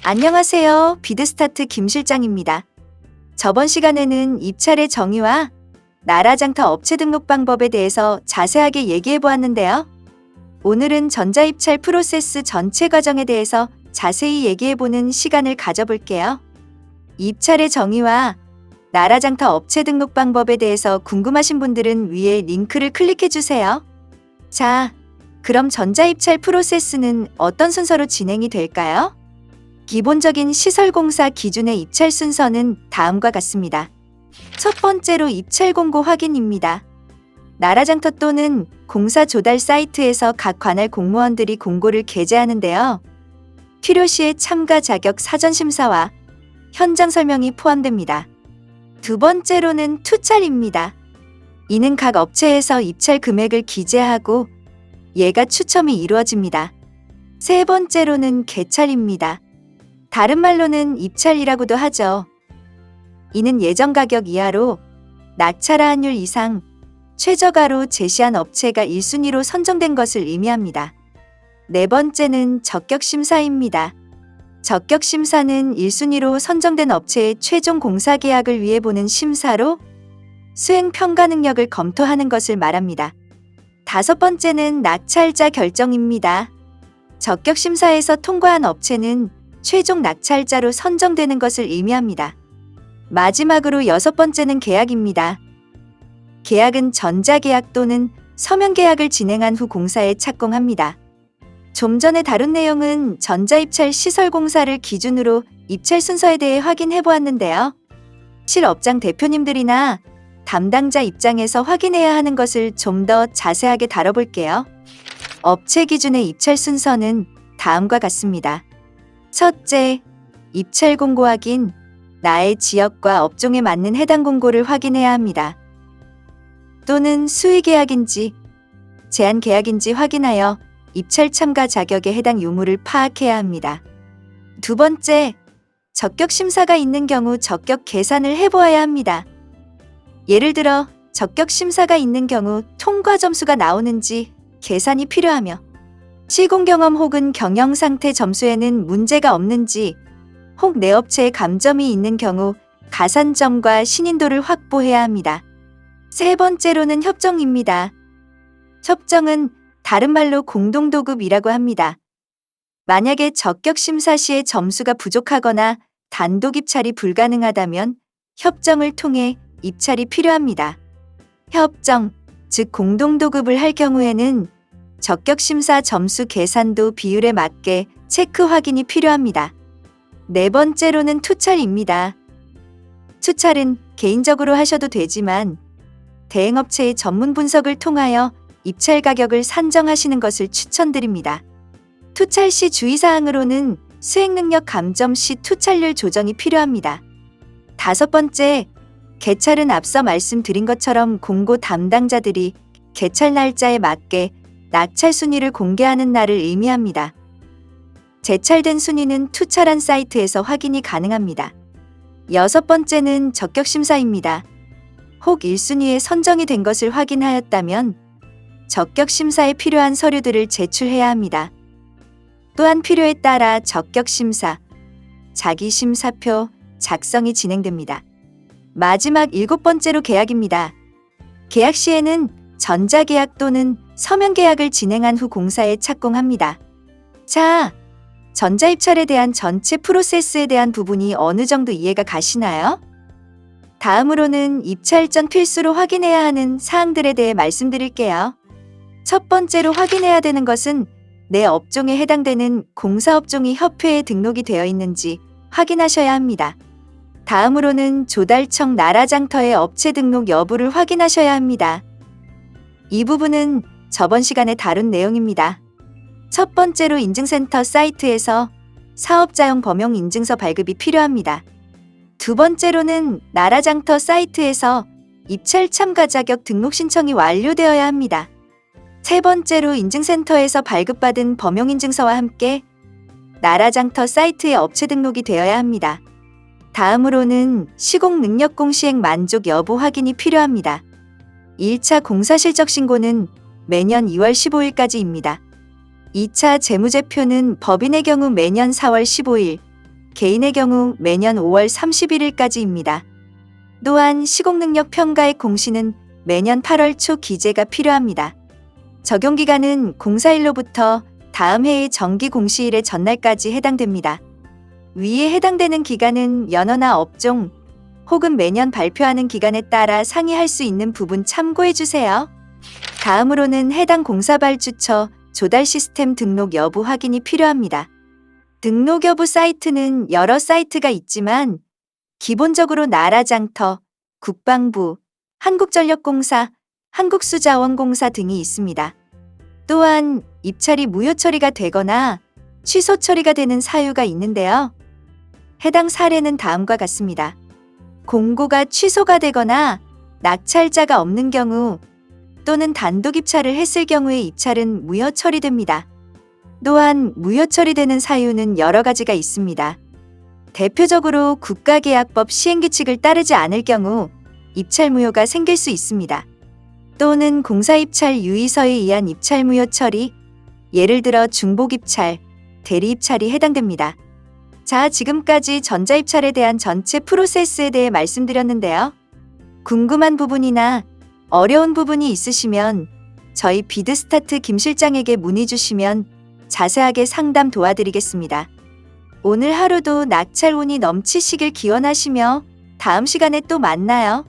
안녕하세요. 비드스타트 김 실장입니다. 저번 시간에는 입찰의 정의와 나라장터 업체 등록 방법에 대해서 자세하게 얘기해 보았는데요. 오늘은 전자입찰 프로세스 전체 과정에 대해서 자세히 얘기해 보는 시간을 가져볼게요. 입찰의 정의와 나라장터 업체 등록 방법에 대해서 궁금하신 분들은 위에 링크를 클릭해 주세요. 자, 그럼 전자입찰 프로세스는 어떤 순서로 진행이 될까요? 기본적인 시설공사 기준의 입찰 순서는 다음과 같습니다. 첫 번째로 입찰 공고 확인입니다. 나라장터 또는 공사 조달 사이트에서 각 관할 공무원들이 공고를 게재하는데요. 필요시에 참가 자격 사전 심사와 현장 설명이 포함됩니다. 두 번째로는 투찰입니다. 이는 각 업체에서 입찰 금액을 기재하고 예가 추첨이 이루어집니다. 세 번째로는 개찰입니다. 다른 말로는 입찰이라고도 하죠. 이는 예정 가격 이하로 낙찰 환율 이상 최저가로 제시한 업체가 1순위로 선정된 것을 의미합니다. 네 번째는 적격심사입니다. 적격심사는 1순위로 선정된 업체의 최종 공사 계약을 위해 보는 심사로 수행 평가 능력을 검토하는 것을 말합니다. 다섯 번째는 낙찰자 결정입니다. 적격심사에서 통과한 업체는 최종 낙찰자로 선정되는 것을 의미합니다. 마지막으로 여섯 번째는 계약입니다. 계약은 전자계약 또는 서면계약을 진행한 후 공사에 착공합니다. 좀 전에 다룬 내용은 전자입찰 시설공사를 기준으로 입찰 순서에 대해 확인해 보았는데요. 실업장 대표님들이나 담당자 입장에서 확인해야 하는 것을 좀 더 자세하게 다뤄볼게요. 업체 기준의 입찰 순서는 다음과 같습니다. 첫째, 입찰 공고 확인. 나의 지역과 업종에 맞는 해당 공고를 확인해야 합니다. 또는 수의 계약인지 제한 계약인지 확인하여 입찰 참가 자격에 해당 유무를 파악해야 합니다. 두 번째, 적격 심사가 있는 경우 적격 계산을 해보아야 합니다. 예를 들어 적격 심사가 있는 경우 통과 점수가 나오는지 계산이 필요하며 시공 경험 혹은 경영 상태 점수에는 문제가 없는지 혹 내 업체에 감점이 있는 경우 가산점과 신인도를 확보해야 합니다. 세 번째로는 협정입니다. 협정은 다른 말로 공동도급이라고 합니다. 만약에 적격 심사 시에 점수가 부족하거나 단독 입찰이 불가능하다면 협정을 통해 입찰이 필요합니다. 협정, 즉 공동도급을 할 경우에는 적격심사 점수 계산도 비율에 맞게 체크 확인이 필요합니다. 네 번째로는 투찰입니다. 투찰은 개인적으로 하셔도 되지만 대행업체의 전문 분석을 통하여 입찰 가격을 산정하시는 것을 추천드립니다. 투찰 시 주의사항으로는 수행능력 감점 시 투찰률 조정이 필요합니다. 다섯 번째, 개찰은 앞서 말씀드린 것처럼 공고 담당자들이 개찰 날짜에 맞게 낙찰 순위를 공개하는 날을 의미합니다. 재찰된 순위는 투찰한 사이트에서 확인이 가능합니다. 여섯 번째는 적격심사입니다. 혹 1순위에 선정이 된 것을 확인하였다면 적격심사에 필요한 서류들을 제출해야 합니다. 또한 필요에 따라 적격심사, 자기심사표 작성이 진행됩니다. 마지막 일곱 번째로 계약입니다. 계약 시에는 전자계약 또는 서면계약을 진행한 후 공사에 착공합니다. 자, 전자입찰에 대한 전체 프로세스에 대한 부분이 어느 정도 이해가 가시나요? 다음으로는 입찰 전 필수로 확인해야 하는 사항들에 대해 말씀드릴게요. 첫 번째로 확인해야 되는 것은 내 업종에 해당되는 공사업종이 협회에 등록이 되어 있는지 확인하셔야 합니다. 다음으로는 조달청 나라장터의 업체 등록 여부를 확인하셔야 합니다. 이 부분은 저번 시간에 다룬 내용입니다. 첫 번째로 인증센터 사이트에서 사업자용 범용 인증서 발급이 필요합니다. 두 번째로는 나라장터 사이트에서 입찰 참가 자격 등록 신청이 완료되어야 합니다. 세 번째로 인증센터에서 발급받은 범용인증서와 함께 나라장터 사이트에 업체 등록이 되어야 합니다. 다음으로는 시공 능력 공시행 만족 여부 확인이 필요합니다. 1차 공사 실적 신고는 매년 2월 15일까지입니다. 2차 재무제표는 법인의 경우 매년 4월 15일, 개인의 경우 매년 5월 31일까지입니다. 또한 시공능력 평가의 공시는 매년 8월 초 기재가 필요합니다. 적용기간은 공사일로부터 다음 해의 정기 공시일의 전날까지 해당됩니다. 위에 해당되는 기간은 연어나 업종 혹은 매년 발표하는 기간에 따라 상이할 수 있는 부분 참고해 주세요. 다음으로는 해당 공사 발주처 조달 시스템 등록 여부 확인이 필요합니다. 등록 여부 사이트는 여러 사이트가 있지만 기본적으로 나라장터, 국방부, 한국전력공사, 한국수자원공사 등이 있습니다. 또한 입찰이 무효 처리가 되거나 취소 처리가 되는 사유가 있는데요. 해당 사례는 다음과 같습니다. 공고가 취소가 되거나 낙찰자가 없는 경우 또는 단독 입찰을 했을 경우의 입찰은 무효 처리됩니다. 또한 무효 처리되는 사유는 여러 가지가 있습니다. 대표적으로 국가계약법 시행규칙을 따르지 않을 경우 입찰 무효가 생길 수 있습니다. 또는 공사입찰 유의서에 의한 입찰 무효 처리, 예를 들어 중복입찰, 대리입찰이 해당됩니다. 자, 지금까지 전자입찰에 대한 전체 프로세스에 대해 말씀드렸는데요. 궁금한 부분이나 어려운 부분이 있으시면 저희 비드스타트 김 실장에게 문의 주시면 자세하게 상담 도와드리겠습니다. 오늘 하루도 낙찰 운이 넘치시길 기원하시며 다음 시간에 또 만나요.